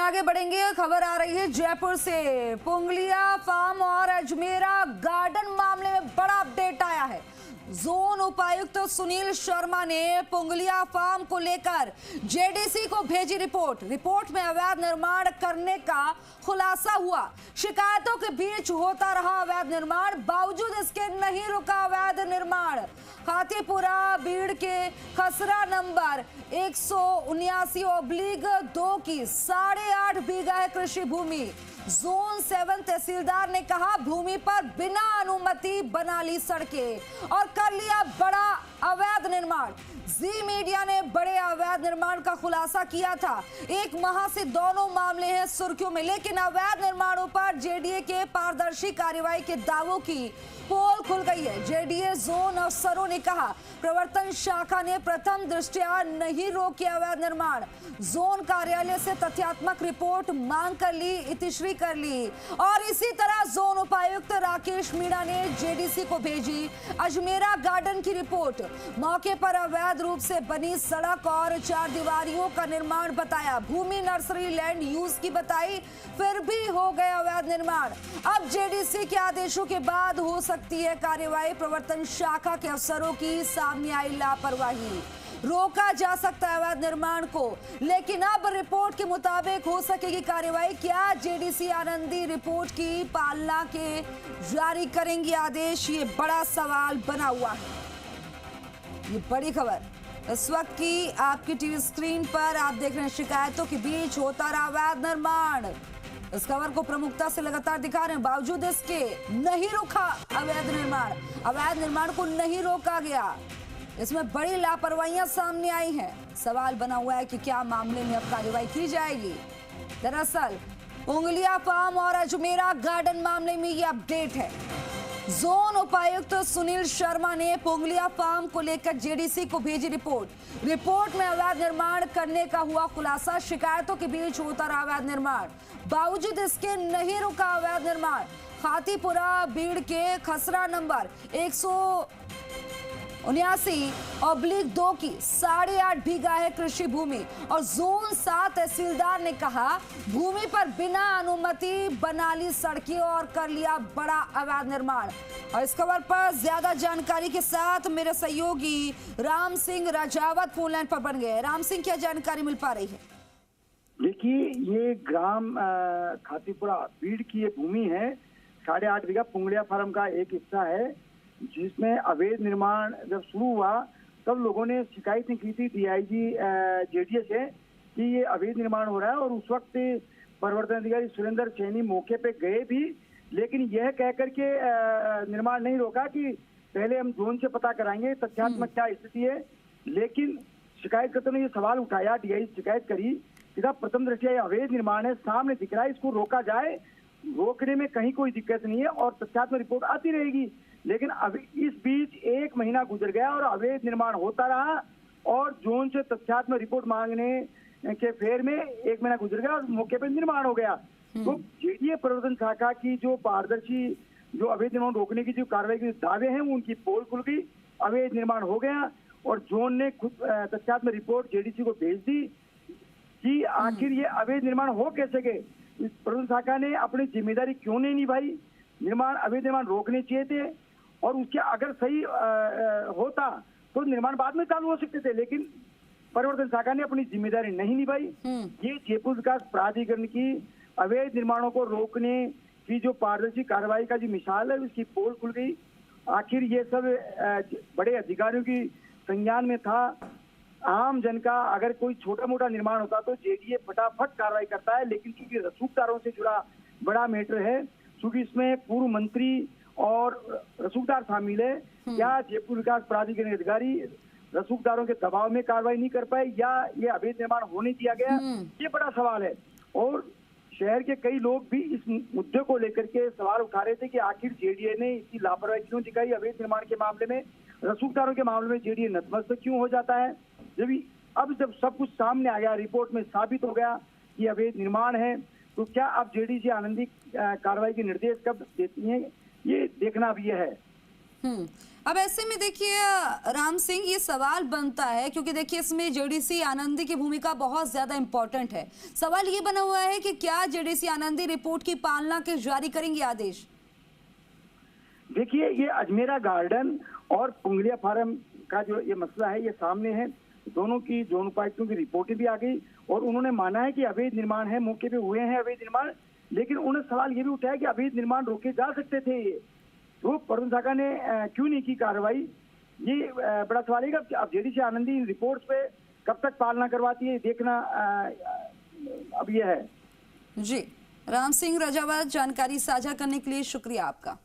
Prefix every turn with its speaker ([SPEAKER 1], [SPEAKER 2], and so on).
[SPEAKER 1] आगे बढ़ेंगे। खबर आ रही है जयपुर से। पुंगलिया फार्म और अजमेरा गार्डन मामले में बड़ा अपडेट आया है। जोन उपायुक्त सुनील शर्मा ने पुंगलिया फार्म को लेकर जेडीसी को भेजी रिपोर्ट में अवैध निर्माण करने का खुलासा हुआ। शिकायतों के बीच होता रहा अवैध निर्माण, बावजूद इसके नहीं रुका अवैध निर्माण। खातीपुरा बीड़ के खसरा नंबर 179/2 की 8.5 बीघा है कृषि भूमि। जोन 7 तहसीलदार ने कहा भूमि पर बिना अनुमति बना ली सड़कें और कर लिया बड़ा अवैध निर्माण। जी मीडिया ने बड़े अवैध निर्माण का खुलासा किया था। एक माह से दोनों मामले हैं सुर्खियों में, लेकिन अवैध निर्माणों पर जेडीए के पारदर्शी कार्रवाई के दावों की पोल खुल गई है। जेडीए जोन अफसरों ने कहा प्रवर्तन शाखा ने प्रथम दृष्टया नहीं रोके अवैध निर्माण। जोन कार्यालय से तथ्यात्मक रिपोर्ट मांग कर ली, इतिश्री कर ली। और इसी तरह जोन उपायुक्त राकेश मीणा ने जेडीसी को भेजी अजमेरा गार्डन की रिपोर्ट। मौके पर अवैध रूप से बनी सड़क और 4 दीवारियों का निर्माण बताया। भूमि नर्सरी लैंड यूज की बताई, फिर भी हो गए अवैध निर्माण। अब जेडीसी के आदेशों के बाद हो सकती है कार्रवाई। प्रवर्तन शाखा के अफसरों की सामने आई लापरवाही, रोका जा सकता है अवैध निर्माण को, लेकिन अब रिपोर्ट के मुताबिक हो सकेगी कार्रवाई। क्या जेडीसी आनंदी रिपोर्ट की पालना के जारी करेंगे आदेश? ये बड़ा सवाल बना हुआ है। ये बड़ी खबर इस वक्त की आपकी टीवी स्क्रीन पर आप देख रहे हैं। शिकायतों के बीच होता रहा अवैध निर्माण, इस खबर को प्रमुखता से लगातार दिखा रहे हैं। बावजूद इसके नहीं रुका अवैध निर्माण को नहीं रोका गया। इसमें बड़ी लापरवाहियां सामने आई हैं। सवाल बना हुआ है कि क्या मामले में अब कार्रवाई की जाएगी। दरअसल पुंगलिया फार्म और अजमेरा गार्डन मामले में ये अपडेट है। जोन उपायुक्त सुनील शर्मा ने पुंगलिया फार्म को लेकर जेडीसी को भेजी रिपोर्ट में अवैध निर्माण करने का हुआ खुलासा। शिकायतों के बीच होता रहा अवैध निर्माण, बावजूद इसके नहीं रुका अवैध निर्माण। खातीपुरा बीड़ के खसरा नंबर 179/2 की 8.5 बीघा है कृषि भूमि। और जोन 7 तहसीलदार ने कहा भूमि पर बिना अनुमति बना ली सड़कें और कर लिया बड़ा अवैध निर्माण। और इस खबर पर ज्यादा जानकारी के साथ मेरे सहयोगी राम सिंह राजावत फोन लाइन पर बन गए। राम सिंह, क्या जानकारी मिल पा रही है?
[SPEAKER 2] देखिए, ये ग्राम खातीपुरा बीड़ की ये भूमि है। 8.5 बीघा पुंगलिया फार्म का एक हिस्सा है, जिसमें अवैध निर्माण जब शुरू हुआ तब लोगों ने शिकायत की थी डीआईजी जेडीए से कि ये अवैध निर्माण हो रहा है। और उस वक्त प्रवर्तन अधिकारी सुरेंद्र चैनी मौके पे गए भी, लेकिन यह कहकर के निर्माण नहीं रोका कि पहले हम जोन से पता कराएंगे तथ्यात्मक क्या स्थिति है। लेकिन शिकायतकर्ता ने ये सवाल उठाया, डीआईजी शिकायत करी कि प्रथम दृष्टया ये अवैध निर्माण है, सामने दिख रहा है, इसको रोका जाए। रोकने में कहीं कोई दिक्कत नहीं है और तथ्यात्मक रिपोर्ट आती रहेगी। लेकिन अब इस बीच 1 महीना गुजर गया और अवैध निर्माण होता रहा और जोन से तथ्यात्मक रिपोर्ट मांगने के फेर में 1 महीना गुजर गया और मौके पर निर्माण हो गया। तो जेडीए प्रवर्तन शाखा की जो पारदर्शी जो अवैध निर्माण रोकने की जो कार्रवाई के दावे हैं उनकी पोल खुल गई। अवैध निर्माण हो गया और जोन ने खुद तथ्यात्मक रिपोर्ट जेडीसी को भेज दी कि आखिर ये अवैध निर्माण हो कैसे गए। प्रवर्तन शाखा ने अपनी जिम्मेदारी क्यों नहीं निभाई? अवैध निर्माण रोकने चाहिए थे और उसके अगर सही होता तो निर्माण बाद में चालू हो सकते थे, लेकिन परिवर्तन शाखा ने अपनी जिम्मेदारी नहीं निभाई। ये जयपुर विकास प्राधिकरण की अवैध निर्माणों को रोकने की जो पारदर्शी कार्रवाई का जो मिसाल है उसकी पोल खुल गई। आखिर ये सब बड़े अधिकारियों की संज्ञान में था। आम जन का अगर कोई छोटा मोटा निर्माण होता तो जेडीए फटाफट कार्रवाई करता है, लेकिन चूंकि रसूखदारों से जुड़ा बड़ा मैटर है, चूंकि इसमें पूर्व मंत्री और रसूखदार शामिल है, क्या जयपुर विकास प्राधिकरण अधिकारी रसूखदारों के दबाव में कार्रवाई नहीं कर पाए या ये अवैध निर्माण होने दिया गया? ये बड़ा सवाल है। और शहर के कई लोग भी इस मुद्दे को लेकर के सवाल उठा रहे थे कि आखिर जेडीए ने इतनी लापरवाही क्यों दिखाई अवैध निर्माण के मामले में, रसूखदारों के मामले में जेडीए नतमस्तक क्यों हो जाता है। जब सब कुछ सामने आया, रिपोर्ट में साबित हो गया कि अवैध निर्माण है, तो क्या अब जेडीसी आनंदी कार्रवाई के निर्देश कब देती है, ये देखना भी है।
[SPEAKER 1] अब ऐसे में देखिए राम सिंह, ये सवाल बनता है क्योंकि देखिए इसमें जेडीसी आनंदी की भूमिका बहुत ज्यादा इंपॉर्टेंट है। सवाल ये बना हुआ है कि क्या जेडीसी आनंदी रिपोर्ट की पालना के जारी करेंगे आदेश?
[SPEAKER 2] देखिए, ये अजमेरा गार्डन और पुंगलिया फार्म का जो ये मसला है ये सामने है। दोनों उपायुक्तों की रिपोर्टें भी आ गई और उन्होंने माना है कि अवैध निर्माण है, मौके पे हुए हैं अवैध निर्माण, लेकिन उन्होंने सवाल ये भी उठाया कि अवैध निर्माण रोके जा सकते थे। तो प्रबंध शाखा ने क्यों नहीं की कार्रवाई, ये बड़ा सवाल है। अब जेडीसी आनंदी इन रिपोर्ट्स पे कब तक पालना करवाती है देखना अब ये है।
[SPEAKER 1] जी, राम सिंह रजावत, जानकारी साझा करने के लिए शुक्रिया आपका।